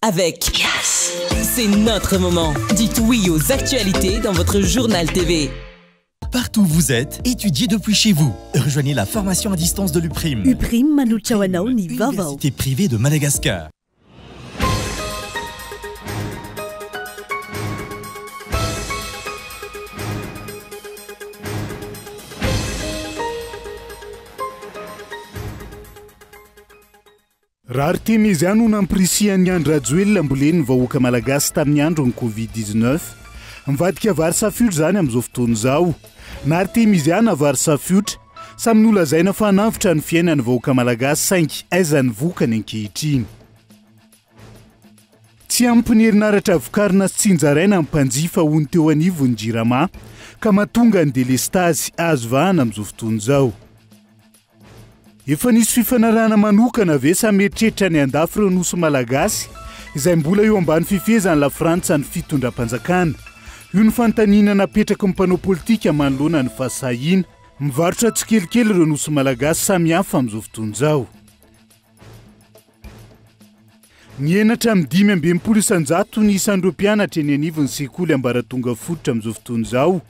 avec Yes. C'est notre moment. Dites oui aux actualités dans votre journal TV. Partout où vous êtes, étudiez depuis chez vous. Rejoignez la formation à distance de l'UPRIM. UPRIM manuchawanao ni vavao. Université privée de Madagascar. Raha Artemy izy ihany no nampirisihan'ny Andry Rajoelina ambolen'ny vahoaka malagasy tamin'ny andron'ny Covid-19. Mivadika vary safiotra zany amin'izao fotoana izao. Na Artemy izy ihany na vary safiotra, samy nolazaina fa hanavitra ny fiainan'ny vahoaka malagasy saingy aiza ny vokany ankehitriny. Tsy ampy ny herinaratra vokarina sy tsinjaraina amin'ny mpanjifa hono teo anivon'ny jirama ka mahatonga ny delestazy azo vahana amin'izao fotoana izao. Efa nisy fifanarahana manokana ve samy eritreritra ny andafy ireo nosy malagasy izay mbola eo ambany fifehezany la Frantsa ny fitondram-panjakana. Io ny fanontaniana napetraka ny mpanao politika manoloana ny fahasahiana. Mivarotra tsikelikely ireo nosy malagasy samy hafa amin'izao fotoana izao. Ny enatra amin'ny 520,000 ny isan'ireo mpianatra eny anivon'ny sekoly ambaratonga fototra amin'izao fotoana izao.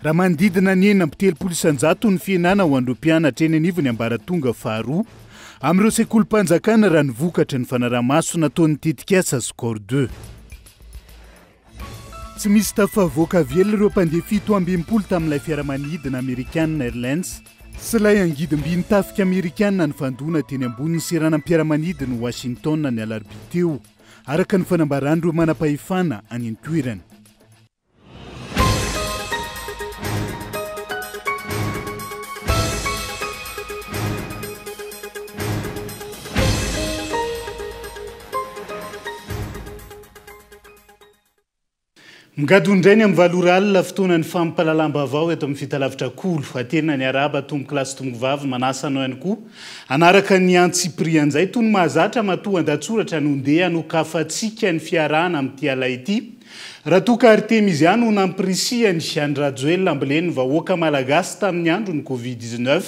Raha manodidina ny 930,000 ny fianana ho an'ireo mpianatra eny anivon'ny ambaratonga faharoa amin'ireo sekolim-panjakana raha nivokatra ny fanaraha-maso nataon'ny tetikasa Score 2. Tsy misy tafavoaka velona ireo mpandeha 720 tamin'ilay fiaramanidina Americanina Airlines sy ilay angidim-by tafika Americanina ny fandona teny ambonin'ny seranam piaramanidina Washington ny alarobia teo araka ny fanambaran'ireo manam-pahefana any an-toerana. Migadondrainy amin'ny valoralina fotoana ny fampalalam-bavao eto amin'ny fitalavitra kolo aterina ny araba tomboky lasy tomboky vavy manasa anao ihany koa anaraka ny antsiprian'izay toy ny mahazatra matoa an-datsoratra nondeha nokafatsika ny fiarahana amin'ity ala ity. Raha toa ka Artemy izy ihany no nampirisihan'ny Andry Rajoelina ambolen'ny vahoaka malagasy tamin'ny andron'ny Covid-19.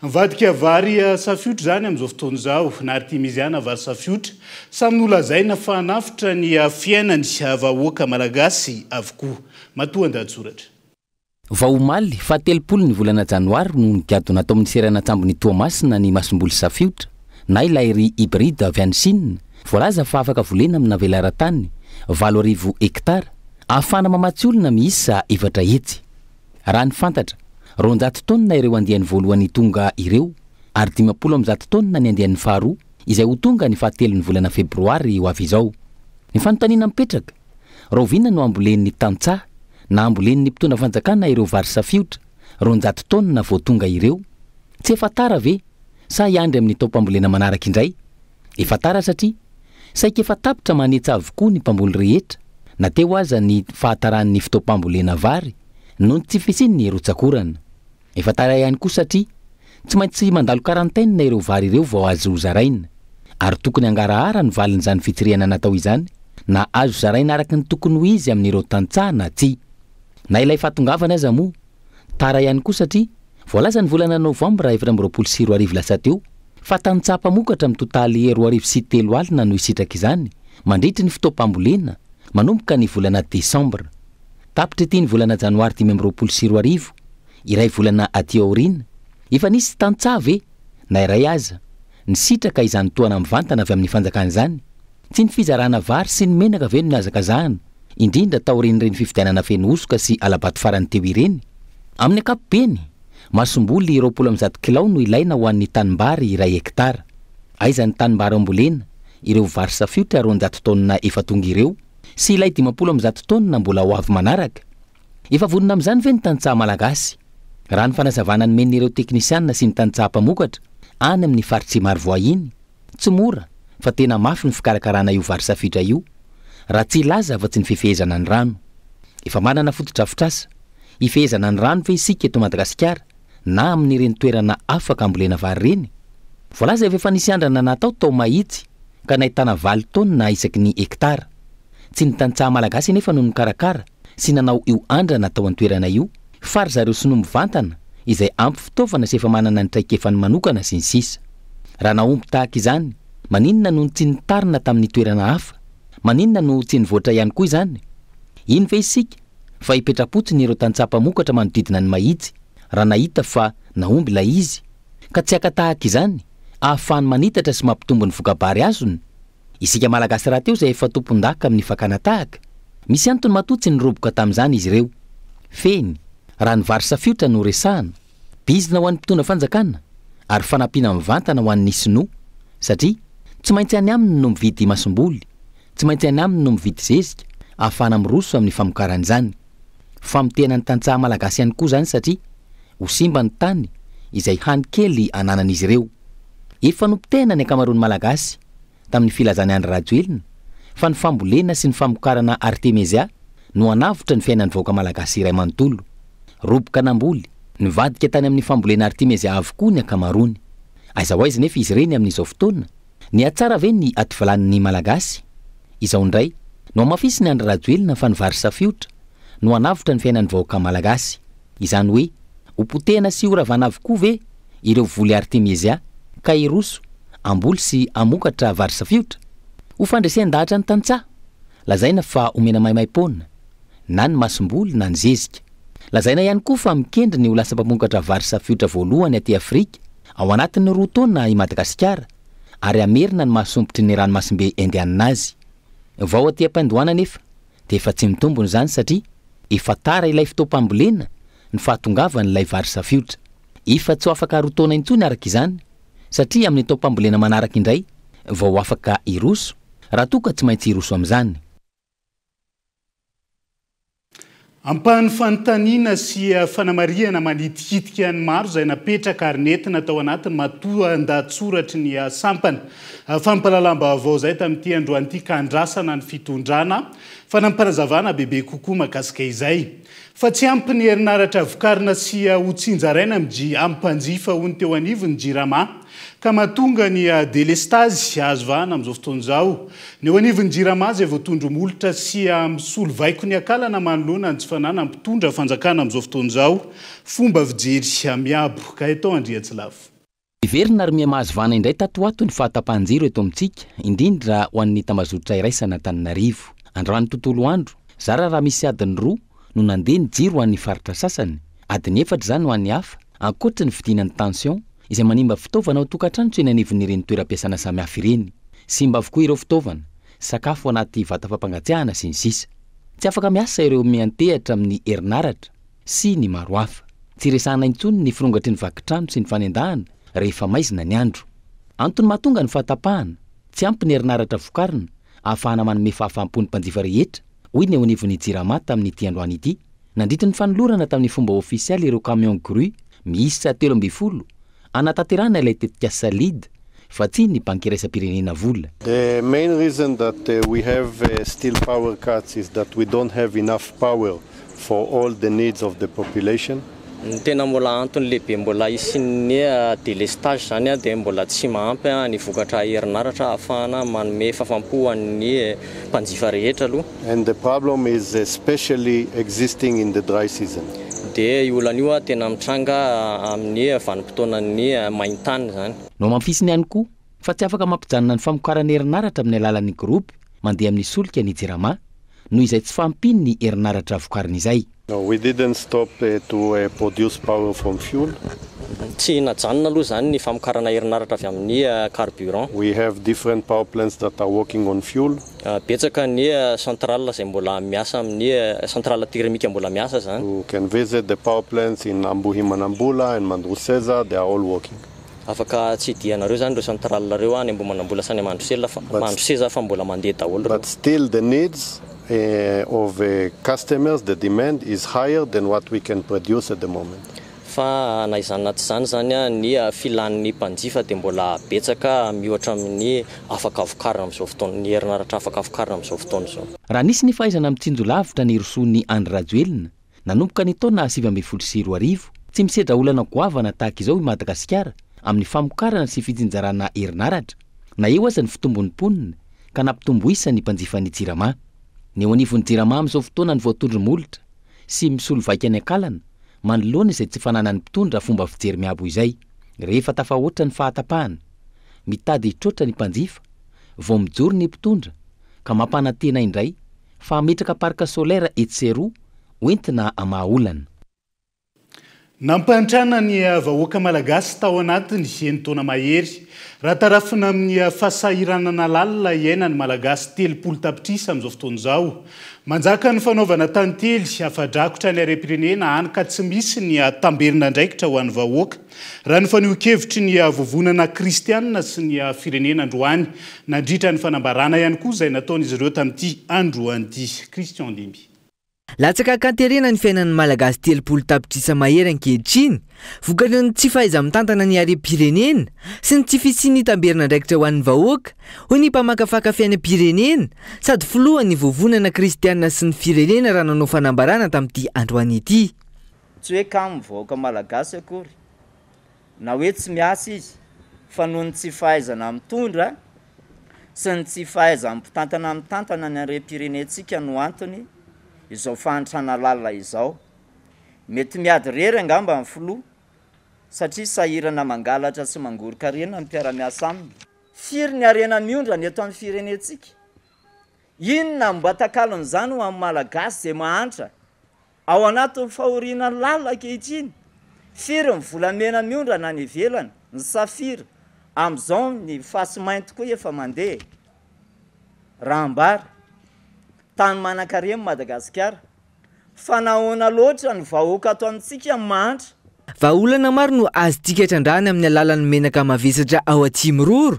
Mivadika vary safiotra zany amin'izao fotoana izao. Na Artemy izy ihany vary safiotra samy nolazaina fa hanafitra ny fiainan'ny vahoaka malagasy avokoa. Matoa an-datsoratra. Vao omaly fa 30 ny volana janoary no nigadona atao amin'ny serana tambony Toamasina ny masomboly safiotra na ilay ry hybride avy any Chine. Voalaza fa afaka volena amina velaran-tany 4,000 hektara ahafana mamatsy olona miisa 4 hetsy. Raha ny fantatra 200 tonna ireo andiany voalohany tonga ireo ary 50 tonna ny andiany faharoa izay ho tonga ny fahatelo ny volana febroary ho avy izao. Ny fanontaniana mipetraka rovina no ambolen'ny tantsaha na ambolen'ny mpitondra fanjakana ireo vary safiotra 200 tonna vao tonga ireo. Tsy efa tara ve sa iandry amin'ny taopambolena manaraka indray? Efa tara satria saika efa tapitra manetsa avokoa ny mpamboly rehetra na teo aza ny fahataran'ny fitaopambolena vary noho ny tsy fisiny rotsakorana. Efa tara ihany koa satria tsy maintsy mandalo quarantaine ireo vary ireo vao azo zaraina ary tokony angarahara ny valin'izany fitsiriana natao izany na azo zaraina araka ny tokony ho izy amin'ireo tantsaha na tsy. Na ilay fatongavana aza moa tara ihany koa satria voalaza ny volana novambra 2024 lasa teo fa tantsaha-pamokatra amin'ny totaly 2,3 alina no isitraka izany mandritry ny fitaopambolena manomboka ny volana desambra. Tapitra ity ny volana janoary 2024 iray volana aty aorina efa nisy tantsaha ve na iray aza nisitraka izany toana mivantana avy amin'ny fanjakana izany. Tsy ny fizarana vary sy ny menaka ve no nazakazahana indrindra taoren'ireny fifidianana feno osoka sy alabato farany teo ireny. Amin'ny ankapobeny masomboly 20 kilao no ilaina ho an'ny tanimbary 1 hektara. Aiza ny tanimbary ambolena ireo vary safiotra 200 tonna efa tonga ireo sy ilay 50 tonna mbola ho avy manaraka. Efa vonona amin'izany ve ny tantsaha malagasy? Raha ny fanazavana ny men'ireo teknisianina sy ny tantsaha-pamokatra any amin'ny faritsy maro voahiny tsy mora fa tena mafy ny fikarakarana io vary safiotra io raha tsy laza fa tsy ny fifehezana ny rano. Efa manana fotodrafitrasa ifehezana ny rano ve isika eto Madagasikara na amin'ireny toerana afaka ambolena vary reny? Voalaza efa nisy andrana natao tao mahitsy ka nahitana 20 tonna isaky ny hektara. Tsy ny tantsaha malagasy nefa no nikarakara sy nanao io andrana tao an-toerana io fa ry zareo sinoa mivantana izay ampy fitaovana sy efa manana ny traikefany manokana sy ny sisa. Raha naompy tahaka izany maninona no tsy nitarina tamin'ny toerana hafa maninona no tsy nivoatra ihany koa izany? Iny ve isika fa hipetrapotsiny ireo tantsapamokatra manodidina ny mahitsy raha nahita fa naomby ilay izy ka tsy akatahaka izany ahafahany manitatra sy mampitombo ny vokabary azony? Isika malagasy raha teo izay efa tompon-daka amin'ny fakana tahaka, misy antony matotsy niroboka tamin'izany izy ireo. Feny raha ny vary safiotra no resahana, bizina ho an'ny mpitondra fanjakana ary fanampiana mivantana ho an'ny sinoa, satria tsy maintsy any aminy no mividy masomboly, tsy maintsy any aminy no mividy zezika ahafahana miroso amin'ny famokaran'izany. Famitena ny tantsaha malagasy ihany koa izany satria ho simba ny tany izay hany kely ananan'izy ireo. Efa nompitena ny ankamaroany malagasy tamin'ny filazany Andry Rajoelina fa ny fambolena sy ny famokarana Artemisia no anavotra ny fiainan'ny vahoaka malagasy iray manontolo. Roboka namboly nivadika tany amin'ny fambolena Artemisia avokoa ny ankamaroany. Aiza ho aiza nefa izy ireny amin'izao fotoana ny atsara ve ny ativalan'ny malagasy? Izao indray no amafisy ny Andry Rajoelina fa ny vary safiotra no anavotra ny fiainan'ny vahoaka malagasy. Izany hoe ho potehana sy horavana avokoa ve ireo voly Artemisia ka iroso, amboly sy amokatra vary safiotra? Ho fandresen-dahatra ny tantsaha, lazaina fa omena maimai-pona na ny masomboly na ny zezika. Lazaina ihany koa fa mikendry ny ho lasa mpamokatra vary safiotra voalohany aty Afrika ao anatin'ny 2 taona i Madagasikara ary amerina ny mahasompotry ny ranomasimbe Indiana azy. Vao aty am-pandohana nefa dia efa tsy mitombona izany satria efa tara ilay fotoam-pambolena ny fahatongavany ilay vary safiotra. Efa tsy ho afaka 2 taona intsony araka izany satria amin'ny taom-pambolena manaraka indray vao afaka iroso raha toa ka tsy maintsy iroso amin'izany. Ampahany fanontaniana sy fanamariana manitikitika ny maro izay napetraka ary nentina tao anatiny matoan-dahatsoratra ny sampana fampahalalam-baovao izay tamin'ity androan'ity ka andrasana ny fitondrana fanampanazavana bebe kokoa mahakasika izay. Fa tsy ampy ny herinaratra vokarina sy hotsinjaraina ampanjifa hony teo anivony Jirama ka mahatonga ny delestazy azo vahana amin'izao fotoana izao. Ny eo anivony Jirama izay voatondro molotra sy misolo vaiko ny akalana manoloana ny tsy fanana mpitondra fanjakana amin'izao fotoana izao. Fomba fijery miabo ka eto Andriatsilavo. Iverina ary miamahazo vana indray tatoato ny fahatapahan-jiro eto amintsika, indrindra ho an'ny tambazotra iraisana Antananarivo. Androany tontolo andro, zara raha misy adiny 2 no nandeha ny jiro ho an'ny faritra sasany, adiny 4 izany ho an'ny hafa, ankoatra ny fidinan'ny tension izay manimba fitaovana ao tokantrano tsy eny anivon'ireny toeram-piasana samihafa ireny. Simba avokoa ireo fitaovana, sakafo anaty vata fampangatsiahana sy ny sisa. Tsy afaka miasa ireo miantehatra amin'ny herinaratra sy ny maro hafa. Tsy resahana intsony ny firongatry ny vakitrano sy ny fanendahana rehefa maizina ny andro. Antony mahatonga ny fahatapahana, tsy ampy ny herinaratra vokarina ahafahana manome fahafampony mpanjifa rehetra. Hoy ny eo anivon'ny Jirama tamin'ity androany ity, nandritra ny fanolorana tamin'ny fomba ofisialy ireo camion cru miisa 12 anatanterahana ilay tetika salide fa tsy ny banky iraisam-pirenena vola. The main reason that we have still power cuts is that we don't have enough power for all the needs of the population. Ny tena mbola antony lehibe mbola isin'ny delestage zany dia mbola tsy mahampy ny vokatra herinaratra ahafahana manome fafampo an'ny mpanjifa rehetra aloha. And the problem is especially existing in the dry season. Dia io olana io tena mitranga amin'ny vanim-potoanan'ny maintany zany. No mamfisiny ihany koa fa tsy afaka mampijanona ny famokarana herinaratra amin'ny alalan'ny groupe mandeha amin'ny solika ny Jirama noho izay tsy fampiny ny herinaratra vokarina izay. No, we didn't stop to produce power from fuel. Tsy najanona aloha zany ny famokarana herinaratra avy amin'ny carburant. We have different power plants that are working on fuel. Betsaka ny centrale izay mbola miasa amin'ny centrale thermique mbola miasa zany. You can visit the power plants in Ambohimanambola and Mandroseza, they are all working. Afaka tsy dianareo zany ireo centrale reo any Ambohimanambola sy any Mandroseza fa mbola mandeha daholo. But still the needs of customers, the demand is higher than what we can produce at the moment. Fa naizana tsy zany zany ny filan'ny mpanjifa dia mbola betsaka mihoatra amin'ny afaka vokarina amin'izao fotoana, ny herinaratra afaka vokarina amin'izao fotoana izao. Raha nisy ny fahaizana mitsinjo lavitra ny rosoan'ny Andry Rajoelina nanomboka ny taona 2024 tsy misedra olana goavana tahaka izao i Madagasikara amin'ny famokarana sy fitsinjarana herinaratra na eo aza ny fitombon'ny mponina ka nampitomboisa ny mpanjifan'ny Jirama. Ny eo anivon'ny Jirama amin'izao fotoana ny voatondro molotra sy misolo vaika ny akalana manoloana izay tsy fananany mpitondra fomba fijery miabo izay. Rehefa tafahoatra ny fahatapahana mitady hitrotra ny mpanjifa vao mijoro ny mpitondra ka mampanantena indray fa ametraka parka solaire etseroa oentina amaolana. Nampantrana ny vahoaka malagasy tao anatiny enitaona mahery raha tarafina amin'ny fahasahiranana lalina iainany malagasy 3 tapitrisa amin'izao fotoana izao. Manjaka ny fanaovana tantely afadrakotra ny harem-pirenena any ka tsy misy ny tamberina ndraikitra ho an'ny vahoaka raha ny faneho-kevitry ny vovonana kristianina sy ny firenena androany nandritra ny fanambarana ihany koa izay nataon'izy ireo tamin'ity androany Christian Dimby. Latsaka kanterena ny fiainan'ny malagasy 3 tapitrisa mahery ankehitriny vokatry ny tsy fahaiza mitantana ny harem-pirenena sy ny tsy fisiany tamberina ndraikitra ho an'ny vahoaka hoy ny mpamakafaka fiainam-pirenena sady filohan'ny vovonana kristianina sy ny firenena raha nanao fanambarana tamin'ity androany ity. Tsy hoe kamo vahoaka malagasy akory na hoe tsy miasa izy fa noho ny tsy fahaizana mitondra sy ny tsy fahaiza mitantana ny harem-pirenentsika no antony izao fahantrana lalina izao. Mety miady rery angamba amin'ny filoha satria sahirana mangalatra sy mangoroka rena ny mpiara-miasa aminy. Firy ny arena miondrana eto amin'ny firenentsika. Inona mbatakalo zany ho amin'ny malagasy izay mahantra ao anatin'ny fahorian'ny lalina ankehitriny. Firy ny volamena miondrana ny ivelany, ny safira, amin'izao ny fasimainty koa efa mandeha. Rahambara tany manan-karena Madagasikara fa nahoana loatra ny vahoaka ato amintsika mahantra. Vahaolana maro no azontsika trandrahana amin'ny alalan'ny menaka mavesatra ao Atsimiroro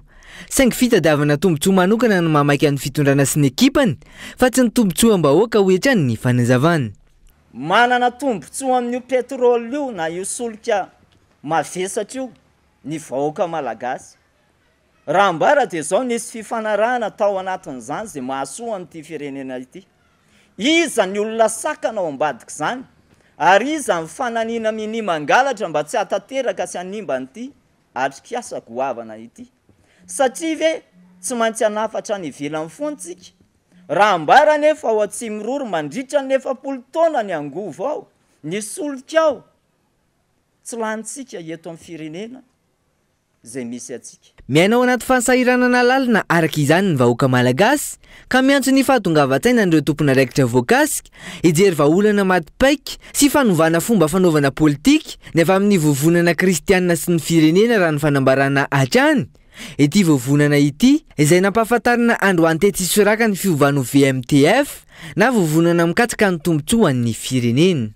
saingy fitadiavana tombotsoa manokana no mamaika ny fitondrana sy ny ekipany fa tsy ny tombotsoa am-bahoaka hoetrany ny fanazavana. Manana tombotsoa amin'io petrôly io na io solika mavesatra io ny vahoaka malagasy. Rahambara dia izao nisy fifanarahana tao anatin'izany izay mahasoa amin'ity firenena ity. Iza ny olona sakana ao ambadika izany ary iza ny fananina mini mangalatra mba tsy hatateraka sy hanimba an'ity atrikasa goavana ity. Satria ve tsy maintsy hanafatra ny ivelany fontsika. Rahambara nefa ao Atsimiroro mandritra ny 4 taona ny angovo ao, ny solika ao. Tsy lanitsika eto amin'ny firenena zay misy atsika. Miaina ao anaty fahasahiranana lalina araka izany ny vahoaka malagasy ka miantso ny fahatongavan-tsaina ireo tompona raikitra voakasika hijery vahaolana matipaika sy fanovana fomba fanaovana politika ny avy amin'ny vovonana kristianina sy ny firenena raha ny fanambarana hatrany. Ity vovonana ity izay nampahafantarina androany tetsy soraka ny fiovano VMTF na vovonana mikatsika ny tombotsoa ny firenena.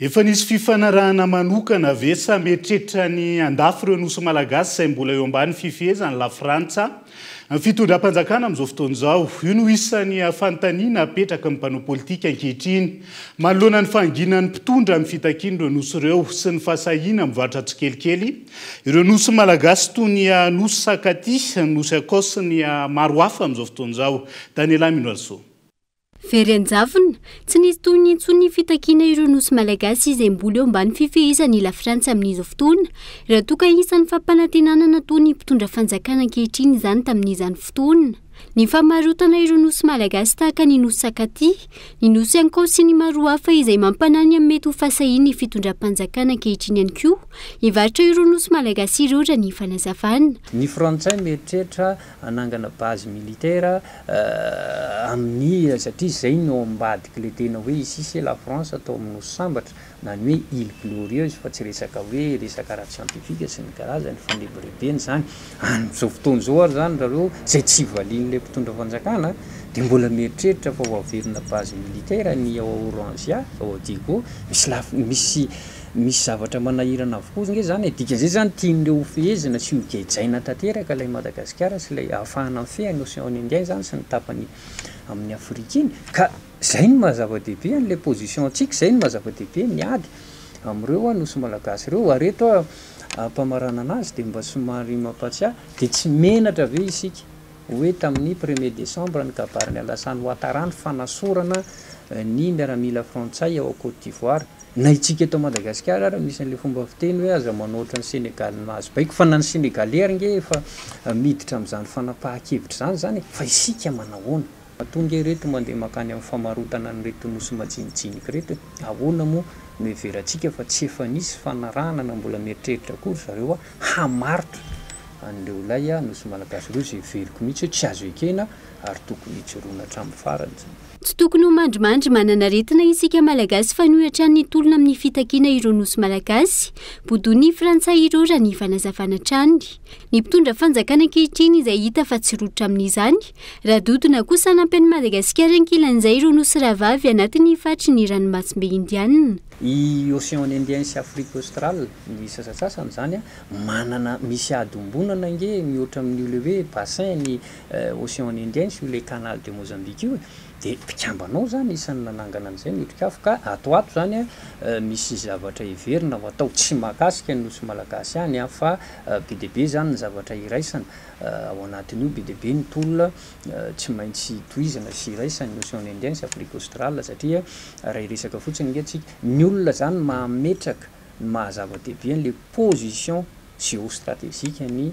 Efa nisy fifanarahana manokana ve sa mieritreritra ny andafy ireo nosy malagasy izay mbola eo ambany fifehezany la Frantsa ny fitondram-panjakana amin'izao fotoana izao. Io no isan'ny fanontaniana apetraka amin'ny mpanao politika ankehitriny manoloana ny fanginan'ny mpitondra amin'ny fitakiana ireo nosy ireo sy ny fahasahiana mivarotra tsikelikely. Ireo nosy malagasy toy ny nosy Sakaty, nosy Akosy sy ny maro hafa amin'izao fotoana izao. Daniela Minoalso. Verenjavona tsy nisy toy ny intsony fitakiana ireo nosy malagasy izay mbola eo ambany fifehezany la Frantsa amin'izao fotoana raha toa ka isan'ny fampanantenana toy ny mpitondra fanjakana ankehitriny izany tamin'izany fotoana. Ny famarotana ireo nosy malagasy tahaka ny nosy Sakaty, ny nosy Akosy sy ny maro hafa izay mampanany amin'ny mety ho fasahiana ny fitondram-panjakana ankehitriny ihany koa hivarotra ireo nosy malagasy ireo raha ny fanazavana. Ny Frantsay mieritreritra anangana base militaire amin'ny satria izay no ambadika le tena hoe ici la France atao amin'ny nosy sambatra na ny hoe île glorieuse fa tsy resaka hoe resaka ara scientifique sy ny karazany fanebrebeny zany. Amin'izao fotoana izao ary zany zareo izay tsy valian'ilay mpitondra fanjakana dia mbola mieritreritra fa ho averina base militaire ny ao Orangia ao Digo misy zavatra manahirana avokoa nge zany dikan'izay zany tian'ireo hofehezana sy hogejaina tanteraka ilay Madagasikara sy ilay ahafahana fehany Océan Indien zany sy ny tapany amin'ny Afrika iny ka zay ny mahazava-dehibe an'ilay position antsika, zay ny mahazava-dehibe miady amin'ireo nosy malagasy ireo areto mpamarana anazy dia mba somary mampatsiahy dia tsy menatra ve isika hoe tamin'ny 1er décembre ny kabariny Alassane Ouattara ny fanasorana ny miaramila Frantsay ao Côte d'Ivoire na itsika eto Madagasikara raha misy an'ilay fomba fiteny hoe aza manoatra ny Sénégal mahazo baiko fa na ny Sénégalery nge efa miditra amin'izany fanapahan-kevitra zany fa isika manahoana tonga ireto mandeha makany amin'ny famarotana ny reto nosy majinijinika reto ahoana moa miveratsika fa tsy efa nisy fanarahana na mbola mieritreritra akory zareo hamaritra an'ireo lay a nosy malagasy ireo zay veriko mihitsy hoe tsy azo ekena ary tokony hijoroana hatramin'ny farany zany. Tsy tokony ho mandrimandry manana aretina isika malagasy fa nohatra ny tolona amin'ny fitakiana ireo nosy malagasy bodony frantsay ireo raha ny fanazavana trany. Ny mpitondra fanjakana ankehitriny izay hita fa tsy rotra amin'izany raha dodona kosa nampy ny Madagasikara ankilan'izay ireo nosy rahavavy anatin'ny fatry ny ranomasimbe indianina. I Océan Indien sy Afrique Australe ny sasasasany zany a manana misy adombonana nge mihoatra amin'io le hoe bassin ny Océan Indien sy le canal de Mozambique io de mpikambanao zany isan'ny nanangana an'izay mihotrikafo ka ato zany a misy zavatra iverina ho atao tsy mahakasika ny nosy malagasy any a fa be de be zany ny zavatra iraisana ao anatin'io be de be ny tolona tsy maintsy toizana sy iraisana ny Océan Indien sy Afrique Australe satria raha iresaka fotsiny ngeatsika ny olona zany mametraka ny mahazava-dehibe an'le position géostratégique ny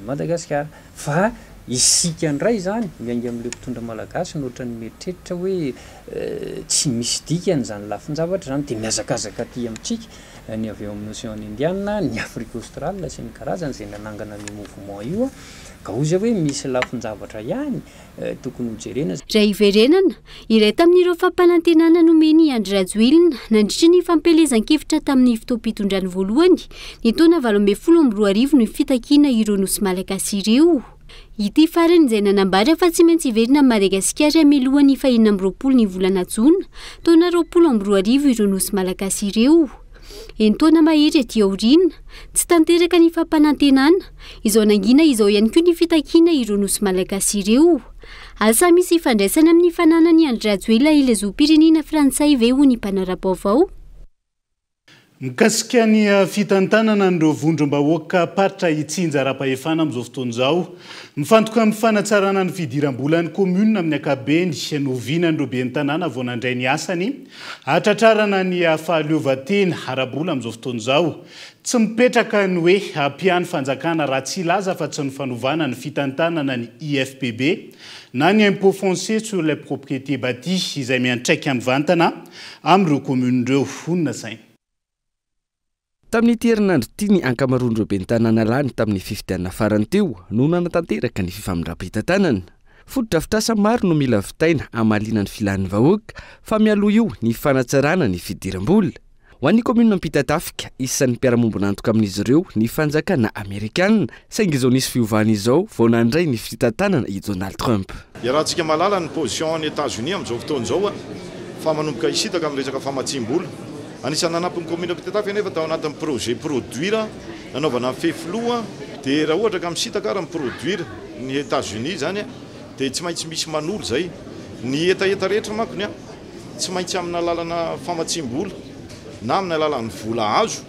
Madagasikara fa isika ndray zany miainga amin'le mpitondra malagasy nohatra ny meritreritra hoe tsy misy dikany zany lafin-javatra zany de miazakazaka aty amintsika ny avy eo amin'ny Océan Indien ny Afrique Australe sy ny karazany zay nanangana ny mouvement io ka ozy hoe misy lafin-javatra ihany tokony hojerena. Raha iverenana iray tamin'ireo fampanantenana nomeny Andry Rajoelina nandritra ny fampelezan-kevitra tamin'ny fotoam-pitondrany voalohany ny taona 2012 ny fitakiana ireo nosy malagasy ireo. Ity farany izay nanambara fa tsy maintsy iverina Madagasikara mialohan'ny 20 ny volana Jona taona 2012 ireo nosy malagasy ireo. Taona mahery aty aoriana tsy tanteraka ny fampanantenana izao nangina izao ihany koa ny fitakiana ireo nosy malagasy ireo. Asa misy ifandraisana amin'ny fananany Andry Rajoelina ilazom-pirenena frantsay ve ho ny mpanara-baovao. Mikasika ny fitantanana nireo vondrom-bahoaka paritra itsinja ara-pahefana amin'izao fotoana izao mifantoka amin'ny fanatsarana ny fidiram-bolan'ny komuna amin'ny ankabeny noviana nireo ben'ny tanàna vao nandray ny asany hatratrarana ny fahaleovan-tena ara-bola amin'izao fotoana izao tsy mipetraka ny hoe hampiany fanjakana raha tsy laza fa tsy ny fanovana ny fitantanana ny IFPB na ny impôt foncier sur les propriétés bâties izay miantraika ny vantana amin'ireo komunireo honina saina. Tamin'ity herinandro ity ny ankamaroan'ireo ben'ny tanàna lany tamin'ny fifidianana farany teo no nanatanteraka ny fifamindram-pitantanana. Foto-drafitrasa maro no mila vitaina hamalina ny filan'ny vahoaka fa mialoha io ny fanatsarana ny fidiram-bola. Ho an'ny komuna Ampitatafika isan'ny mpiara-mombona antoka amin'izy ireo ny fanjakana Amerikanina saingy izao nisy fiovana izao vao nandray ny fitantanana i Donald Trump. Iarahantsika malala ny position any États-Unis amin'izao fotoana izao fa manomboka hisitaka amin'ny resaka famatsim-bola. Anisany nanampin'ny komuna Ampitatafika nefa tao anatin'ny projet produire nanaovana fefloa dia raha ohatra ka misitaka ary produire ny États-Unis zany dia tsy maintsy misy manolo zay ny etaeta rehetra makony tsy maintsy amin'ny alalana famatsim-bola na amin'ny alalan'ny vola azo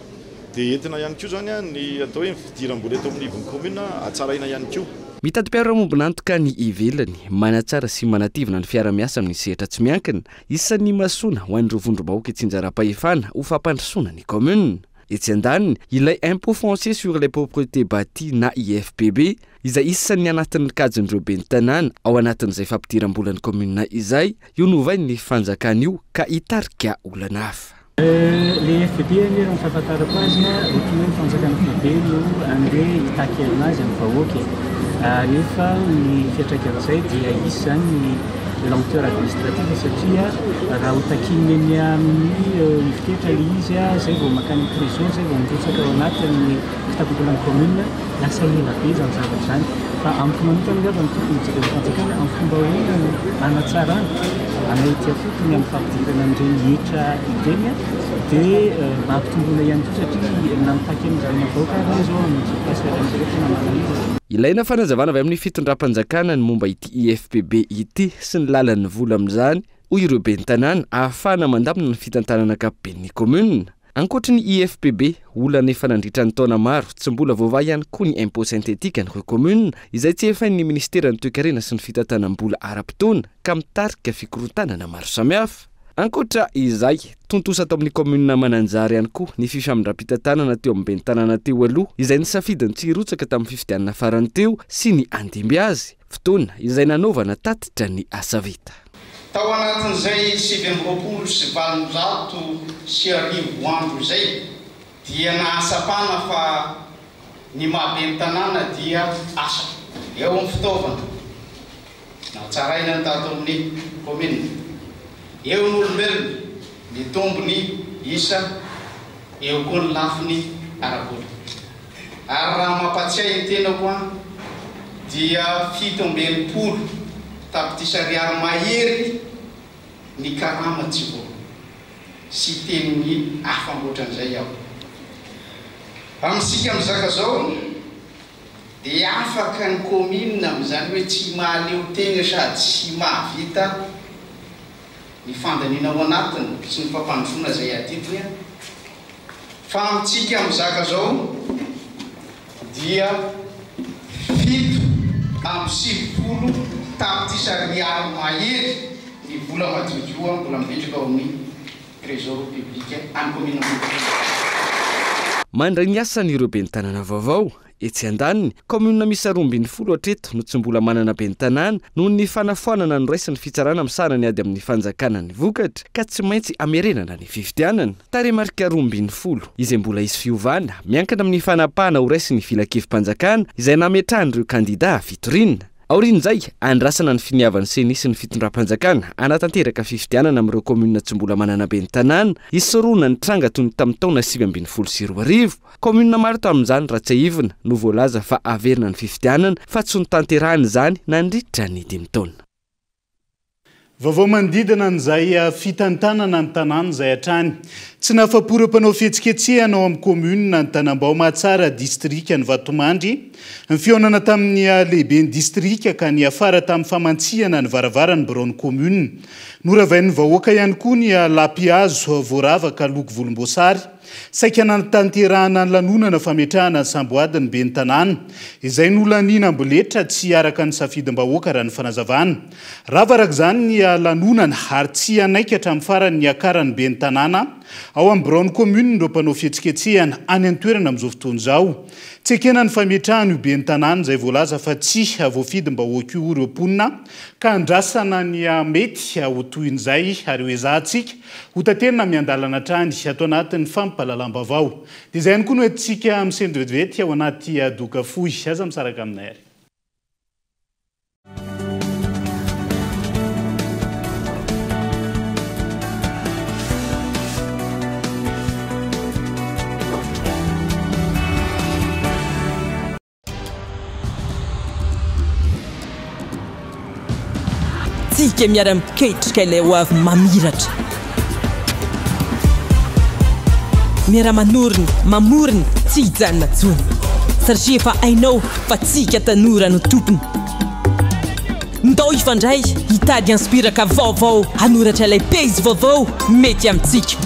dia entina ihany koa zany ny atao hoe fidiram-bola eto amin'ny ivon'ny komuna atsaraina ihany koa. Mitady mpiara-mombona antoka ny ivelany manatsara sy manativana ny fiara-miasa amin'ny sehatra tsy miankina isan'ny mahasoana ho an'ireo vondrom-bahoaka itsinja ara-pahefana ho fampandrosoana ny komuna. Etsy andaniny ilay impôt foncier sur les propriétés bâties na IFPB izay isan'ny anatin'ny kajin'ireo ben'ny tanàna ao anatin'izay fampidiram-bolan'ny komuna izay io novainy ny fanjakana io ka hitarika olana hafa. Le FPB ny raha fahafantarako azy ohatran'ny hoe fanjakana FPB no andeha hitaky azy amin'ny vahoaka nefa ny fiantraikan'izay dia isan'ny lenteur administrative satria raha hotakiny eny amin'ny fitetra le izy zay vao makany trésor zay vao mirotsaka ao anatin'ny fitakom-bolan'ny komuna lasa ela be zany zavatra zany fa amiko manokana angamba ny fanjakana amin'ny fomba hoe anatsarana anaity afotony amin'ny fampidirana amin'ireny hetra ireny dia mampitomboana ihany koa satria namitaky amin'izany vahoaka ary zao amin'ny pasiaran'rehetra namana ilaina fanazavana avy amin'ny fitondram-panjakana ny momba ity IFPB ity sy ny lalan'ny vola amin'izany hoy ireo ben'ny tanàna ahafahana mandamina ny fitantanana ankapoben'ny komuna. Ankoatra ny IFPB olana efa nandritra ny taona maro tsy mbola voava ihany koa ny impôt synthétique an'ireo komuna izay tsy efain'ny ministera ny toe-karena sy ny fitantanam-bola ara-potoana ka mitarika fikorontanana maro samihafa. Ankoatra izay tontosa tao amin'ny komuna Mananjary ihany koa ny fifamindram-pitantanana teo amin'ny ben'ny tanàna teo aloha izay nisafidiny tsy hirotsaka tamin'ny fifidianana farany teo sy ny andimby azy fotoana izay nanaovana tatitra ny asa vita. Tao anatin'izay 720 sy 700 sy 1000 andro izay dia nahasapana fa ny mahabe ny tanàna dia asa eo amin'ny fitaovana na tsaraina ny tato amin'ny commune eo ny olombelona ny tombony isa eo koa ny lafiny arabola ary raha mampatsiahy ny tena koa dia 70 tapitisariary mahery ny karama tsiko sy teniny afangoatran'izay aho amintsika mizaka zao dia afaka ny commune amin'izany hoe tsy mahaleo tegna sady tsy mahavita ny fandaniana ao anatiny sy ny fampandrosoana zay adidiny fa amintsika mizaka zao dia 7 tapitisariary mahery ny vola madiodio mbola mipetraka ao amin'ny trésor public any commune mandray ny asan'ireo be ny tanàna vaovao etsy andaniny commune misy 12 hatreto no tsy mbola manana be ny tanàna noho ny fanafoanana noraisiny fitsarana amin'ny sanany ady amin'ny fanjakana ny vokatra ka tsy maintsy amerenana ny fifidianana taremarika 12 izay mbola isy fiovana miankana amin'ny fanapahana ho raisiny filakevim-panjakana izay nametrahan'ireo kandida fitorina aorian'izay andrasana ny finiavany senisy ny fitondram-panjakana anatanteraka fifidianana amin'ireo commune tsy mbola manana be ny tanàna isorona ny tranga toy ny tamin'ny taona 2022 commune maro tamin'izany raha tsy aivina no voalaza fa averina ny fifidianana fa tsy notanterahany izany nandritra ny 5 taona vaovao manodidina n'izay fitantanana ny tanàna izay hatrany tsy nafaporam-panao fihetsiketsehana ao amin'ny commune ny tanambao mahatsara distrika ny Vatomandry ny fionana tamin'ny lehibe ny distrika ka ny afara tamin'ny famantsihana ny varavarany Braony commune noravain'ny vahoaka ihany koa ny lapiazo voaravaka loko volomboasary saika natanterahana ny lanonana fametrahana ny samboadiny be ny tanàna izay nolanina amboletra tsy araka ny safidim-bahoaka raha ny fanazavana ravarak' izany ny lanonana ary tsy anaikatra amin'ny farany ny akarany be ny tanàna ao amin'ny Braony commune ireo mpanao fihetsiketsehana any an-toerana amin'izao fotoana izao tsy ekena ny fametrahana io be ny tanàna izay voalaza fa tsy voafidim-bahoaka io ireo mponina ka andrasana ny mety ho toin'izay ary hoe zahantsika ho tanterina miandalana hatrany atao anatin'ny fampahalalam-baovao dia izay ihany koa no entsika misendry vetivety ao anaty doka fohy aza misaraka aminay ary tsika miara-miketrika ilay ho avy mamiratra miara-manoriny mamoriny tsy hijanona tsony satria efa hainao fa tsika tanora no tompony ndao ifandray hitady inspiraka vaovao hanoratra ilay peizy vaovao mety amintsika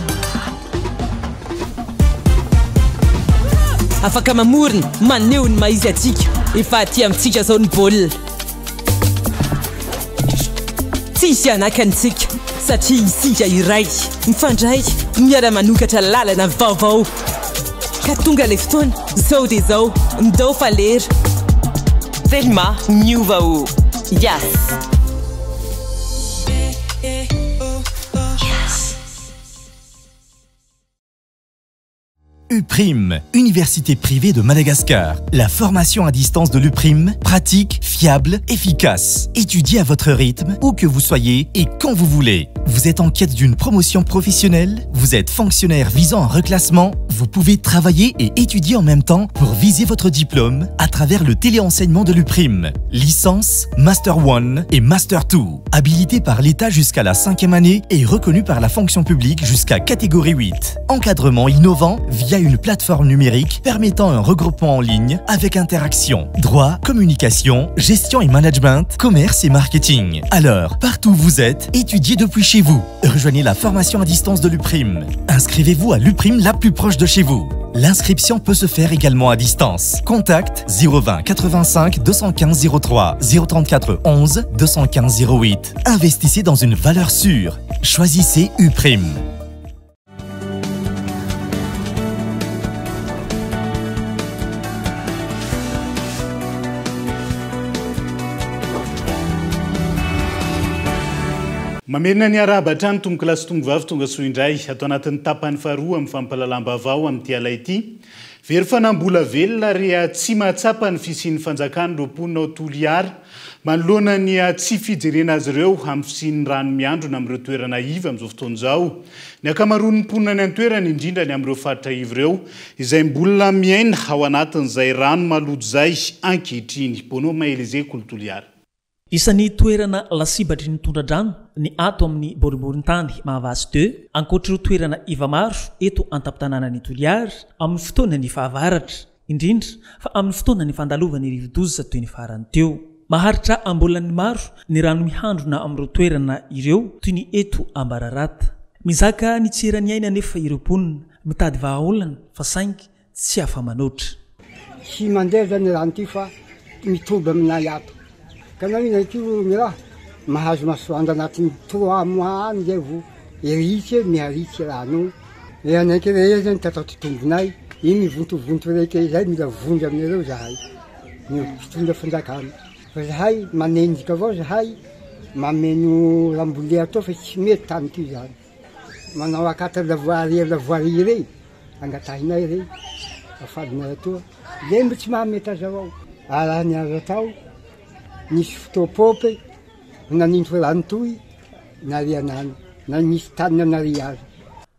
afaka mamoriny maneho ny maizy atsika efa aty amintsika zao ny baolina tsisy anakantsika satria isika iray mifandray miara-manokatra lalana vaovao ka tonga le fotoana zao dia zao ndao falera Thelma miova o yes UPRIM, Université privée de Madagascar. La formation à distance de l'UPRIM, pratique, fiable, efficace. Étudiez à votre rythme, où que vous soyez et quand vous voulez. Vous êtes en quête d'une promotion professionnelle? Vous êtes fonctionnaire visant un reclassement? Vous pouvez travailler et étudier en même temps pour viser votre diplôme à travers le téléenseignement de l'UPRIM. Licence, Master 1 et Master 2. Habilité par l'État jusqu'à la 5e année et reconnu par la fonction publique jusqu'à catégorie 8. Encadrement innovant via une plateforme numérique permettant un regroupement en ligne avec interaction, droit, communication, gestion et management, commerce et marketing. Alors, partout où vous êtes, étudiez depuis chez vous. Rejoignez la formation à distance de l'UPRIM. Inscrivez-vous à l'UPRIM la plus proche de chez vous. L'inscription peut se faire également à distance. Contact 020 85 215 03 034 11 215 08. Investissez dans une valeur sûre. Choisissez UPRIM. Mamerina ny araba hatrany tomboky lasy tombo vavy tonga soa indray atao anatin'ny tapany faharoa amin'ny fampahalalam-baovao amin'ity alay ity very fanambola velona rea tsy mahatsapa ny fisian'ny fanjakany roponao toliara manoloana ny tsy fijerena azy ireo amin'ny fisian'ny rano miandrona amin'ireo toerana iva amin'izao fotoana izao. Ny akamaroan'ny mponina ny antoerany indrindra ny amin'ireo faritra iva ireo izay mbola miaina ao anatin'izay rano maloto zay ankehitriny. Bono Maelize Kolotoliara. Isan'ny toerana lasibatry ny tondra-drano ny ato amin'ny boriborintany Mahavasy 2 ankoatr'ireo toerana iva maro eto an-tampon-tanànan'ny Toliara amin'ny fotoana ny fahavaratra indrindra fa amin'ny fotoana ny fandalovany rivo-doza toy ny farany teo. Maharitra ambolany maro ny rano mihandrona amin'ireo toerana ireo toy ny eto Ambararata. Mizaka ny tserany aina nefa ireo mponina mitady vahaolana fa saingy tsy afa-manoatra. Sy mandeha zany rano ty fa mitombo aminay ato. Ka na mihina ito miraha mahazo masoandro anatin'ny 3 mois amizay vo eritsy miaritsy rano. E anaiky re zany tatao totombonay iny mivontovonto raiky zay mila vonjy aminareo zahay. Ny fitondra fanjakana. Fa zahay manenjika avao zahay mameno rambole atao fa tsy mety tany ty zany. Manao akata lavoarie rey angatahinay rey afadinay atoa lembo tsy mahamety azy avao. Araha ny azo atao nisy fotopopy nanindro rano toy narianany na misy tany nanari azy.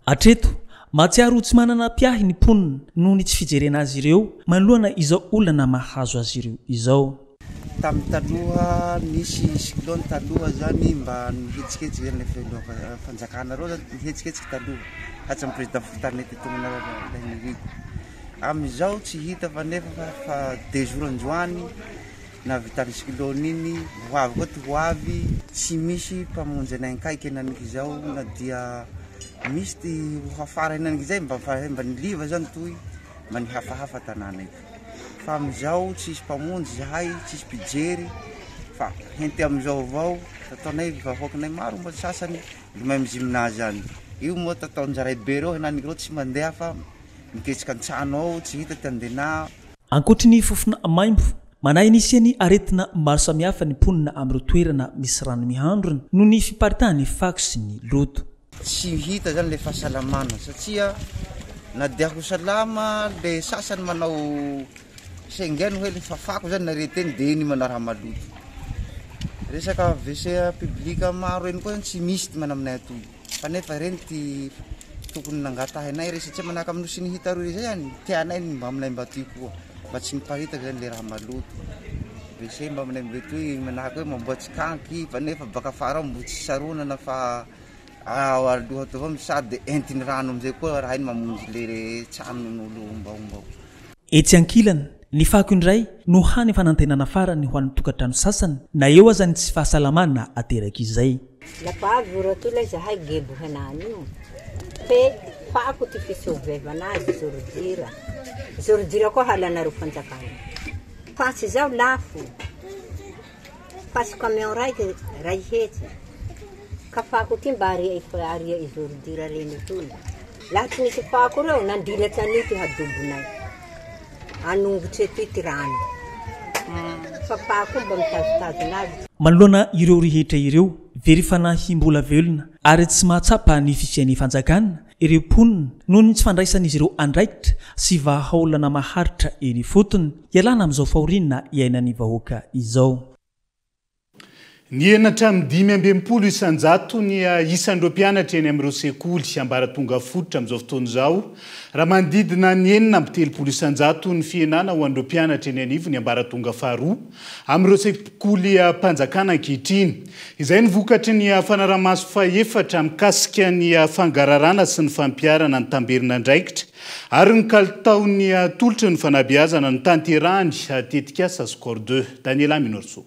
Atreto matsiaro tsy manana piahy ny mponina noho ny tsy fijerena azy ireo manoloana izao olana mahazo azy ireo izao. Tamin'ny taloha nisy cyclone taloha zany mba nihetsiketsiky zany le fanjakana reo zany nihetsiketsiky taloha hatsa président Fontane tetomana Lainirigo. Amizao tsy hita fa nefa fa 2 jours androany na vita cyclone iny hoavy koa ty hoavy tsy misy mpamonjy anay kaiky enaniky zao na dia misy ty hafara enaniky zay mba niliva zany toy mba nihafahafa tanàna ito. Fa amizao tsisy mpamonjy zahay tsisy mpijery fa henty amizao avao tataonay vahoakinay maro mba sasany lomay mizimina zany. Io moa tataonjaray be reo henaniky reo tsy mandeha fa miketsika an-trano ao tsy hita ty andena. Ankoatry ny fofona maimbo manay nisy aretina maro samihafa ny mponina amin'ireo toerana misy rano mihandrona noho ny fiparitahan'ny fako sy ny loto. Tsy hita zany le fahasalamana satria na dia ho salama le sasany manao sengeno hoe le fafako zany nareteny de iny manao raha maloto. Resaka WC publika maro eny koa tsy misy ty mana aminay atoy. Fa nefa reny ty tokony nangatahinay re satria manaka amin'ny sy ny hita roy zay any tianay mba aminay mba ty koa mba tsy miparitaka zany le raha maloto. WC mba aminay mbe toy manaka hoe mamboatsy kanky fa nefa baka fara mbo tsy saronana fa aloha to avao sady entiny rano amizay koa raha iny mamonjy le tranon'olo ombaombao. Etsy ankilana ny fako indray no hany fanantenana farany ho an'ny tokantrano sasany na eo azany tsy fahasalamana ateraky izay. Lapavy rotola zahay gebo henany io. Fe fako ty fisovevanazy zorodira koa halana ro fanjakana. Fasy zao lafo. Fasy camion raiky ray hetsy. Ka fako ty mba aria izorodira reny toy. Laha tsy nisy fako reo nandila tanity hadobonay. Anongotry ety ty rano. Fa fako mba mitazotazon'azy. Manoloana ireo rehetra ireo very fanahim-bola velona ary tsy mahatsapa ny fisian'ny fanjakana ireo mponina noho ny tsy fandraisan'izy ireo andraikitra sy vahaolana maharitra eny fotony ialana amin'izao fahorinana iainan'ny vahoaka izao. Ny enatra amin'ny 520 isanjato ny isan'ireo mpianatra eny amin'ireo sekoly ambaratonga fototra amin'izao fotoana izao raha manodidina ny 930 isanjato ny fienana ho an'ireo mpianatra eny anivo ny ambaratonga faharoa amin'ireo sekoly mpanjakana ankehitriny. Izay nivokatry ny fanarahamaso faha-efatra mikasika ny fangararana sy ny fampiarana ny tamberina andraikitra ary ny kalitaon'ny tolotra ny fanabeazana ny tanterahany tetika Sascor 2. Daniela Minorso.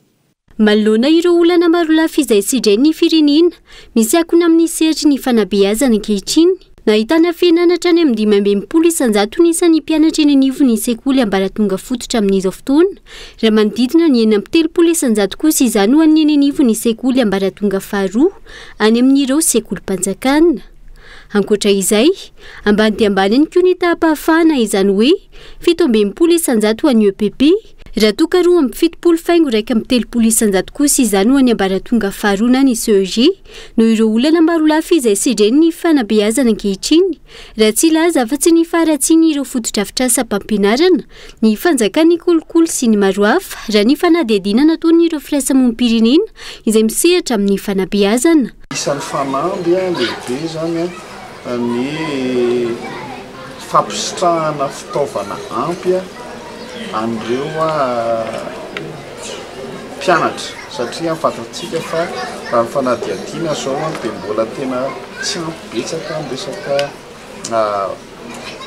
Manoloana ireo olana maro lafa izay sidren'ny firenena misy akona amin'ny sehatry ny fanabeazana ankehitriny nahitana fiananatra any amin'ny 520 isanjato ny isan'ny mpianatra eny anivo ny sekoly ambaratonga fototra amin'izao fotoana raha manodidina ny 930 isanjato kosa izany ho an'ny eny anivo ny sekoly ambaratonga faharoa any amin'ireo sekoly mpanjakana. ankoatra izay ambany dia ambany ihany koa ny tahapahafahana izany hoe 720 isan-jato ho an'ny EPP raha toka 2.70 faingo raika amin'ny 30 isan-jato kosa izany ho any ambaratonga faharoana ny CEG no ireo olana maro lafy izay sidreny ny fanabeazana ankehitriny raha tsy laza fa tsy ny faratsiny ireo fotodrafitrasa mpampianarana ny fanjakany kolokolo sy ny maro hafa raha ny fanadihadiana nataony ireo firaisamonim-pirenena izay misehatra amin'ny fanabeazana. Isan'ny fanamby lehibe zany ny fampisitranana fitaovana ampy an'ireo mpianatra satria fantatsika fa raha ny fanadihadiana zao dia mbola tena tsy ampy betsaka resaka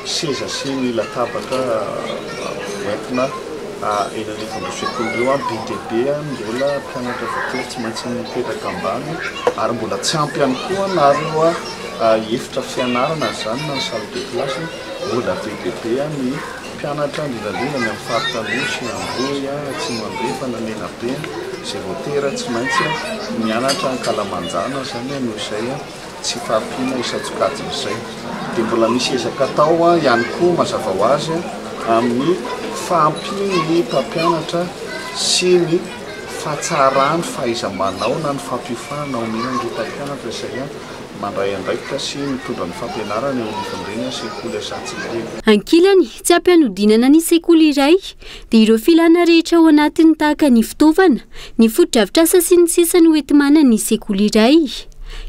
seza sy ny latabatra entina eny an'efa sekoly BTP mbola mpianatra voatery tsy maintsy mipetraka ambany ary mbola tsy ampy ihany koa na reo efitra fianarana zany na ny salle de classe mbola BTP ny mpianatra ndrindrandrindra ny amin'ny faritra nosy Amboy tsy mandrefa na Menabe izay voatera tsy maintsy mianatra Kalamanjana zany noho izay tsy fahampiana isan-tsokajiny izay dia mbola misy ezaka atao ihany koa mazava ho azy amin'ny fahampiany mpampianatra sy ny fahatsarany fahaiza-manao na ny fampiofanana omena ny mpampianatra izay mandray andraikitra sy mitondra ny fampianarana eo amin'ny sekoly Asantsireny. Ankilany tsy ampianodinana ny sekoly iray dia ireo filana rehetra ao anatiny tahaka ny fitaovana ny fotodrafitrasa sy ny sisa no entimana ny sekoly iray.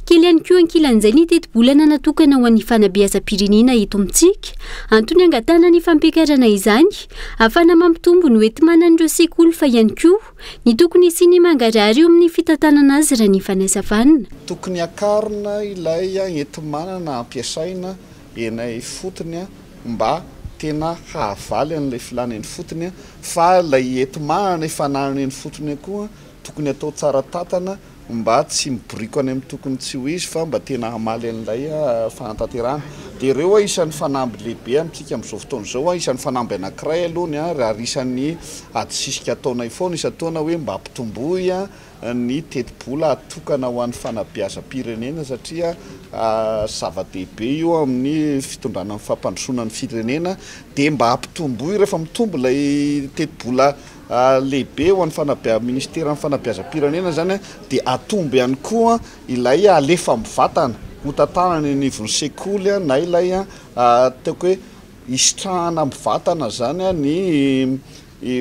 Kely ihany koa ankilan'izay ny teti-bolana natokana ho an'ny fanabeazam-pirenena eto amintsika antony angatana ny fampiakarana izany ahafana mampitombo no entimana n'ireo sekoly fa ihany koa ny tokony sy ny mangarary eo amin'ny fitantanana azy raha ny fanazavana. Tokony akarina ilay entimanana ampiasaina enay fotony mba tena hahavaly an'ilay filana eny fotony fa ilay entimanana ifananana eny fotony koa tokony atao tsara tatana mba tsy miboriko any amin'ny tokony tsy ho izy fa mba tena hamaly an'ilay fanatanterahana dia ireo isan'ny fanamby lehibe amintsika amin'izao fotoana izao isan'ny fanamby anankiray alohany raha isan'ny adisisika ataonay foana isan-taona hoe mba hampitomboy ny teti-bola atokana ho an'ny fanabeazam-pirenena satria zava-dehibe io amin'ny fitondrana ny fampandrosoana ny firenena dia mba hampitomboy rehefa mitombo ilay teti-bola lehibe ho an'ny ministera ny fanabeazam-pirenena zany dia atombo ihany koa ilay alefa mivatana ho tantanana ny anivon'ny sekoly na ilay ataoko hoe isitrahana mivatana zany ny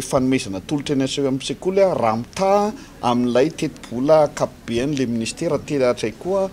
fanomezana tolotra eny amin'ny sekoly raha mitaha amin'ilay teti-bola akapobean'ilay ministera teratray koa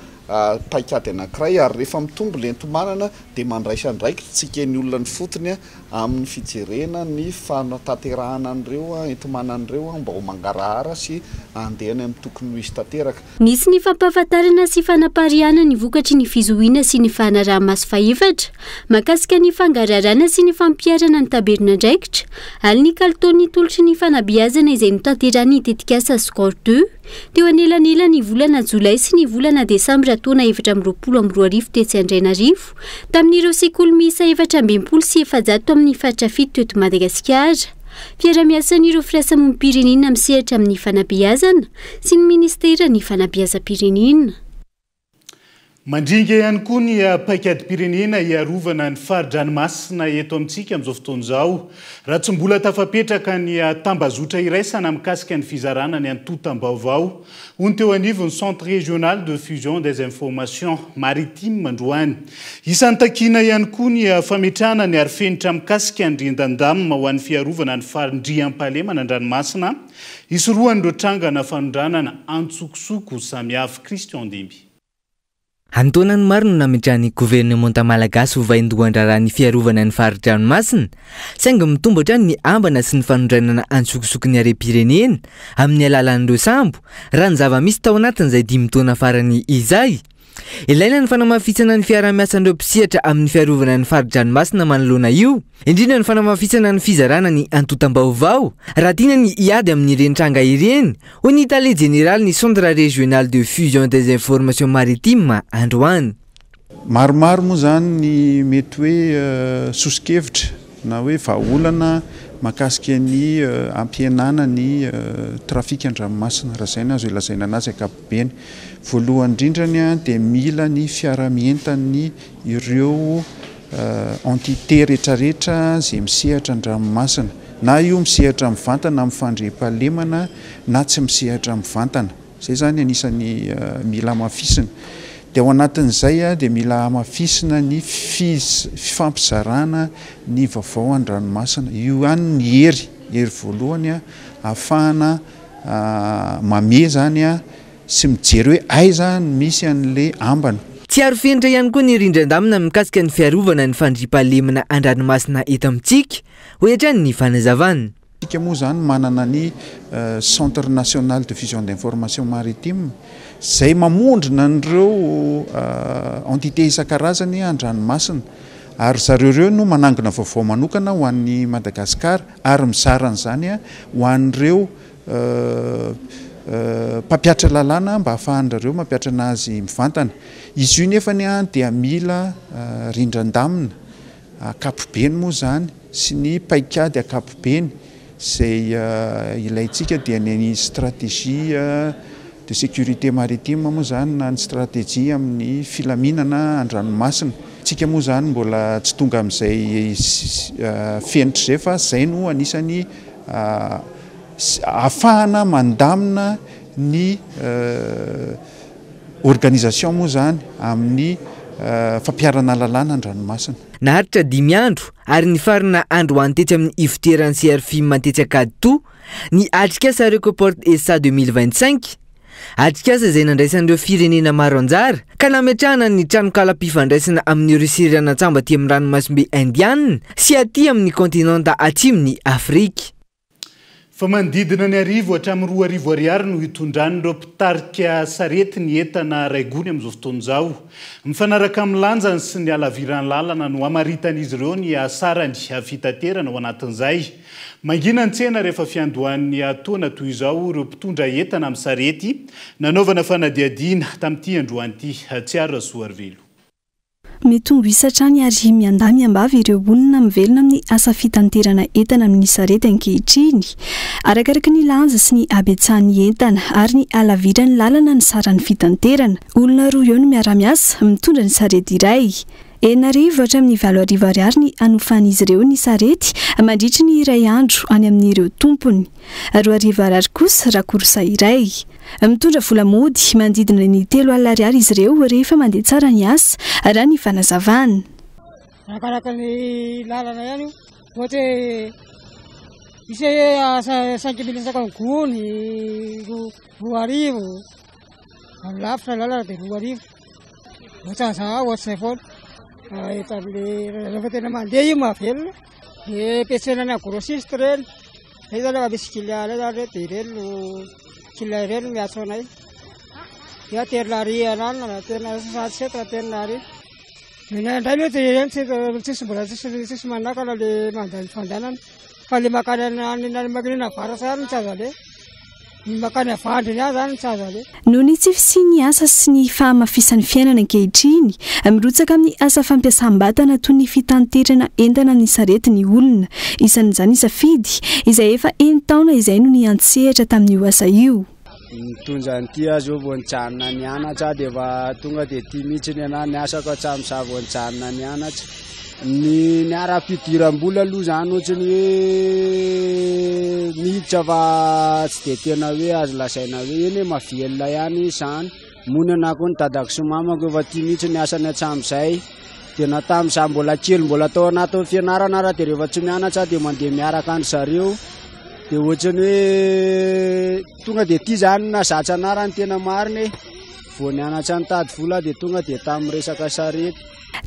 paikady anankiray ary rehefa mitombo le entomanana dia mandraisandraikitra tsika ny olona ny fotony amin'ny fijerena ny fanatanterahana an'ireo entomanan'ireo mba ho mangarahara sy andehany amin'ny tokony ho izy tanteraka. Nisy ny fampahafantarana sy fanapariana ny vokatry ny fizohiana sy ny fanaraha-maso faefatra mahakasika ny fangararana sy ny fampiarana ny taberinandraikitra ary ny kalitaon'ny tolotry ny fanabeazana izay notanterahany tetikasa Score 2 teo anelanela ny volana Jolay sy ny volana Desambra taona 2024 tetsy Andrainarivo tamin'ireo sekoly miisa 420 sy 700 amin'ny faritra fito teto Madagasikara. Fiara-miasan'ireo firaisamonim-pirenena misehatra amin'ny fanabeazana sy ny ministera ny fanabeazam-pirenena. Mandringa ihany koa ny paikadym-pirenena iarovana ny fari-dranomasina eto amintsika amin'izao fotoana izao raha tsy mbola tafapetraka ny tambazotra iraisana mikasika ny fizarana ny antotam-baovao hono teo anivon'ny Centre régional de fusion des informations maritimes androany. Isan'ny takina ihany koa ny fametrahana ny arifenitra mikasika ny rindandamina ho an'ny fiarovana ny fahandriam-pahalemana an-dranomasina isoroan'ireo trangana fanondranana antsokosoko samihafa. Christian Demby. Antonany maro no nametrahany gouvernementa malagasy ho vaindohan-draraha ny fiarovana ny fari-dranomasina saingy mitombotra ny ambana sy ny fanondranana antsokosoko ny harem-pirenena amin'ny alalan'ireo sambo raha ny zava-misy tao anatin'izay 5 taona farany izay. Ilaina ny fanamafisana ny fiara-miasan'ireo mpisihatra amin'ny fiarovana ny fari-dranomasina manoloana io indrindra ny fanamafisana ny fizarana ny antotam-baovao raha tiana ny hiady amin'ny rentranga ireny ho ny Tale Général ny Centre régional de fusion des informations maritimes androany. Maromaro moa zany ny mety hoe sosikevitra na hoe vahaolana mahakasika ny ampihenana ny trafika an-dranomasina raha zay azo ilazaina anazy ankapobeny voalohany indrindrany a dia mila ny fiaramientany ireo entité rehetrarehetra zay misehatra an-dranomasina, na io misehatra mivantana amin'ny fandriam-pahalemana na tsy misehatra mivantana. Zay zany anisany mila hamafisina. Dia ao anatin'izay a dia mila hamafisina ny fifampizarana ny vaovao an-dranomasina. Io ihany ny hery voalohany a ahafahana mame zany a sy mijery hoe aiza ny misy an'le ambana. Tsy arofenitra ihany koa ny rindran-damina mikasika ny fiarovana ny fandriam-pahalemana an-dranomasina eto amintsika, hoatrany ny fanazavana. Tsika moa zany manana ny Centre National de Fusion d'Information Maritime zay mamondrina an'ireo entité isan-karazany an-dranomasina, ary zareo ireo no manangona vaovao manokana ho an'ny Madagasikara ary mizara an'izany a ho an'ireo mpampiatra lalàna mba ahafahan'ireo mampiatra anazy mivantana. Izy io nefany a dia mila rindran-damina akapobeny moa zany sy ny paikady akapobeny zay ilayntsika dia ny stratégie de sécurité maritime moa zany na ny stratégie amin'ny filaminana an-dranomasina. Tsika moa zany mbola tsy tonga amin'izay fenitra izay fa zay no anisany ahafahana mandamina ny organisation moa zany amin'ny fampiarana lalàna an-dranomasina. Naharitra 5 andro ary ny farina andro antetsy amin'ny ivoteran'ny CRFI Mantetsakady to ny atrikasa Recoport ESA 2025. Atrikasa izay nandraisan'ireo firenena maro anjara ka nametrahana ny tranokala-pifandraisana amin'ny resirana-tsamba aty amin'ny ranomasimbe Indiana sy aty amin'ny kontinanta atsimon'ny Afrika. Fa manodidina ny arivo hatramin'ny 2 arivo ariary no hitondran'ireo mpitarika sarety ny entana raigony amin'izao fotoana izao. Mifanaraka amin'ny lanjany sy ny halaviran'ny lalana no hamaritan'izy ireo ny hasarany fitaterana ao anatin'izay. Mangina ny tsena rehefa fiandohan'ny atoana toy izao ireo mpitondra entana amin'ny sarety nanaovana fanadiadiana tamin'ity androany ity. Tsiaro Rasoarivelo. Mitombo isatrany ary miandamy ambavy ireo olona mivelona amin'ny asa fitanterana entana amin'ny sarety ankehitriny. Arakaraka ny lanja sy ny habetsahan'ny entana ary ny halaviran'ny lalana ny saran'ny fitanterana. Olona roa eo no miara-miasa mitondra ny sarety iray. 9 arivo hatramin'ny 4 arivo ariary ny anofan'izy ireo ny sarety mandritra ny iray andro any amin'ireo tompony. 2 arivo ariary kosa rakorsa iray. Mitondra vola mody mandidina ny 3 alina ariary izy ireo rehefa mandeha tsara ny asa raha ny fanazavana. Arakaraka ny lalana ihany io. Ohatra misy 5 mille sakangony 2 arivo. Amin'ny lafitra lalana dia 2 arivo. Ohatra izay foana. Rehefa tena mandeha io mahavelona dia petsena ny agrosiste ireny. Izay zany efa misy filiale zany dia ireny no filiale ireny miatso anay. Dia ternary anana, tena 67 ternary. Indray mety ireny tsisy mbola tsisy manakana le mandany fandanana. Fa le makany makinina varasa ny tsy azo ale. Makany avandry ny zany tsy azo ale. Noho ny tsy fisian'ny asa sy ny fahamafisan'ny fiainana ankehitriny, mirotsaka amin'ny asa fampiasam-batana toy ny fitanterana entana ny sarety ny olona. Isan'izany safidy izay efa 9 taona izay no niantsehatra tamin'io asa io. Mitondra an'ity azy eo voanijanona ny anatra dia efa tonga dia tia mihitsy ny ana ny asako hatramin'izay voanijanona ny anatra. Ny ara-pidiram-bola aloha zany ohatrany hoe miditra fa tsy dia tena hoe azo lasaina hoe eny mavelona ihany izany. Monana koa ny dadako sy mamako efa tia mihitsy ny asany hatramin'izay. Dia na tamin'izay mbola kely mbola tao anatin'ny fianarana ara dia rehefa tsy mianatra dia mandeha miaraka andry zareo. Dia ohatrany hoe tonga dia tia zany na zatra anarany tena mariny vao nianatra nitady vola dia tonga dia tamin'ny resaka sarety.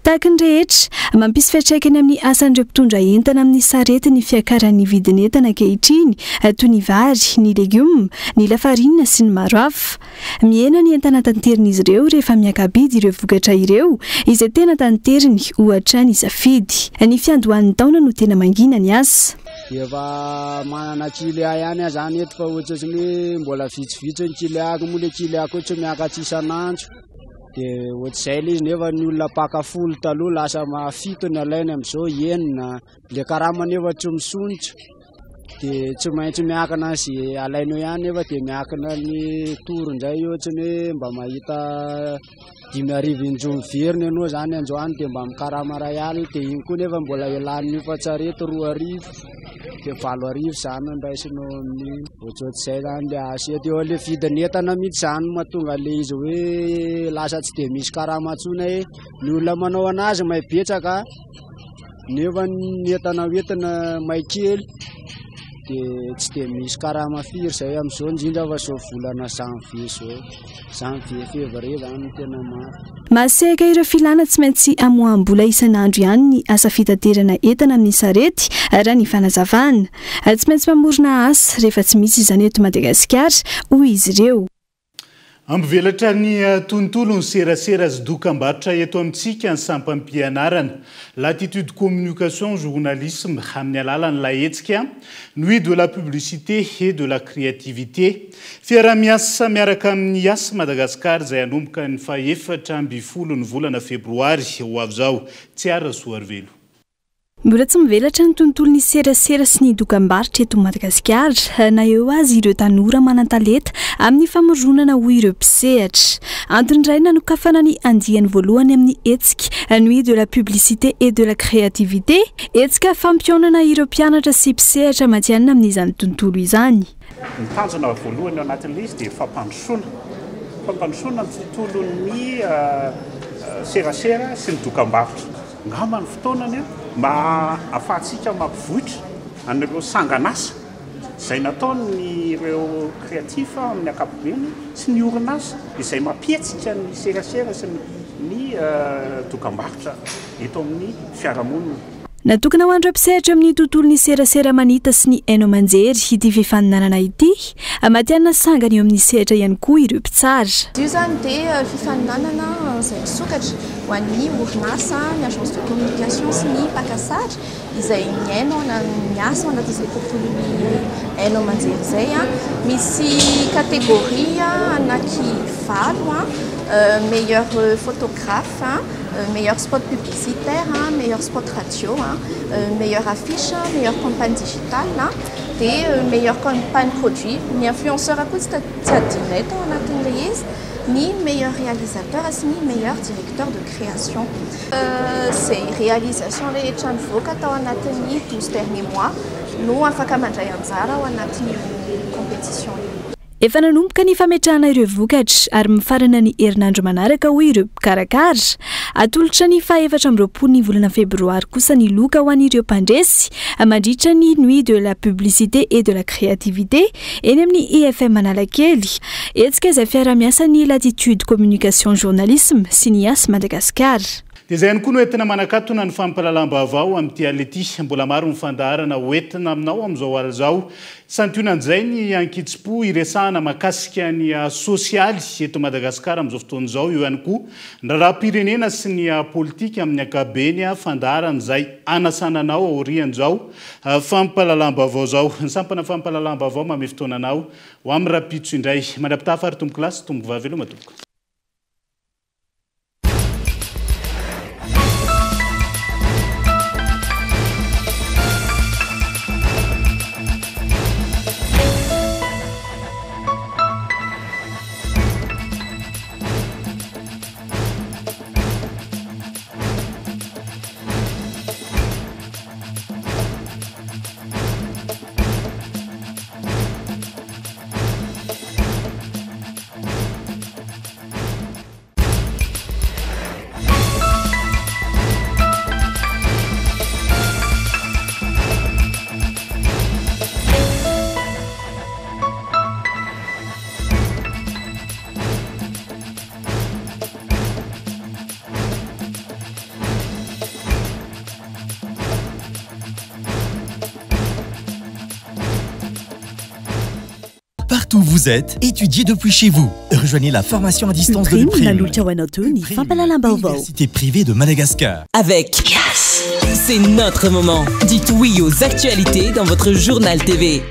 Tahaka ny rehetra mampisy fiantraikany amin'ny asan'ireo mpitondra entana amin'ny sarety ny fiakaran'ny vidin'entana ankehitriny toy ny vary, ny legioma, ny lafarinina sy ny maro hafa. Miena ny entana tanterin'izy ireo rehefa miakabidy ireo vokatra ireo izay tena tanteriny ohatra ny safidy. Ny fiandohan'ny taona no tena mangina ny asa. Efa manana kilia ihany zany eto fa ohatrany hoe mbola vitsivitsy ny kiliako moa le kiliako ohatry miakatra isan'andro. Dia ohatr'izay ilay izy nefa ny olona pakafolo taloha lasa 10 ny alainy amin'izao 9. Le karama nefa tsy misonitra. dia tsy maintsy miakina sy alainao ihany nefa dia miakina ny toro indray ohatrany hoe mba mahita 5,000 veriny ianao zany androany dia mba mikarama ray alina dia iny koa nefa mbola ialan'ny fatsarety 2,000 dia 7,000 zany andraisinao amin'ny ohatrohatr'izay zany le asa eto eo le vidin'entana mihitsy zany mahatonga le izy hoe lasa tsy dia misy karama ntsony hoe ny olona manao anazy may betsaka nefa ny entana hoentina may kely dia tsy dia misy karama firy zay amin'izao indrindra fa zao volana janvier février zany tena maro. Maseka ireo filana tsy maintsy amoam-bola isan'andro ihany ny asa fitaterana entana amin'ny sarety raha ny fanazavana. Tsy maintsy mamorona asa rehefa tsy misy izany eto Madagasikara hoy izy ireo. Ambivelatra ny tontolo ny serasera azy dokam-barotra eto amintsika ny sampam-pianarana. L'attitude communication journalisme amin'ny alalan'ny lahetsika, nuit de la publicité et de la créativité. Fiara-miasa miaraka amin'ny asa Madagasikara izay anomboka ny 4 ny volana febroary ho avy zao. Tsiara Soarvelo. Mbola tsy mivelatra ny tontolon'ny serasera sy ny dokam-barotra eto Madagasikara na eo azy ireo tanora manan-talenta amin'ny famoronana hoy ireo mpisehatra. Antony nanokafana ny andiany voalohany amin'ny hetsika nuit de la publicité et de la créativité, hetsika fampionana ireo mpianatra sy mpisehatra matianina amin'izany tontolo izany. Ny tanjona voalohany ao anatin'ilay izy dia fampandrosoana ny tontolon'ny serasera sy ny dokam-barotra. Ngamba ny fotoanany mba ahafahantsika mampivohitra an'ireo sangan'asa izay nataony ireo kreatifa amin'ny ankapobeny sy ny orinasa izay mampietsika ny serasera sy ny dokam-barotra eto amin'ny fiarahamonina. Natokana ho andreo mpisehatra amin'ny tontolon'ny serasera manita sy ny haino aman-jery ity fifaninanana ity, matianina sangany eo amin'ny sehatra ihany koa ireo mpitsara. Io zany dia fifaninanana izay misokatra ho an'ny orinasa, ny agence de communication sy ny mpakasatra izay mihaino miasa ao anatin'izay tontolon'ny haino aman-jery izay. Misy kategoria anaky 5, meilleur photographe, meilleur spot publicitaire, meilleur spot radio, meilleure affiche, meilleure campagne digitale et meilleure campagne produit. Ny influenceur akoho tsy adino eto anatin'ilay izy, ny meilleur réalisateur sy ny meilleur directeur de création. Zay réalisation rehetra nivoaka tao anatin'ny 12 derniers mois no afaka mandray anjara ao anatin'ny compétition. Efa nanomboka ny fametrahana ireo vokatra ary mifarana ny herinandro manaraka hoy ireo mpikarakara. Atolotra ny 14 ny volana febroary kosa ny loka ho an'ireo mpandresy mandritra ny nuit de la publicité et de la créativité eny amin'ny IFM Analakely. Hetsika izay fiara-miasa ny l'attitude communication journalisme sy ny asa Madagasikara. Dia izay ihany koa no entina manakatona ny fampalalam-baovao amin'ity alety mbola maro ny fandaharana hoentina aminao amin'izao ala izao. Santionan'izay ny ankitsipo iresahana mahakasika ny sosialy eto Madagasikara amin'izao fotoan'izao, eo ihany koa ny rahapirenena sy ny politika amin'ny ankabeny fandaharan'izay anasananao aorian'izao fampalalam-baovao zao. Ny sampana fampalalam-baovao mame fotoananao ho amin'ny rapitso indray. Mandrapitaha fary tombo klasy tombo vavy elo matoboka. Partout où vous êtes, étudiez depuis chez vous. Rejoignez la formation à distance de l'UPRIM, Université privée de Madagascar. Avec c'est notre moment. Dites oui aux actualités dans votre journal TV.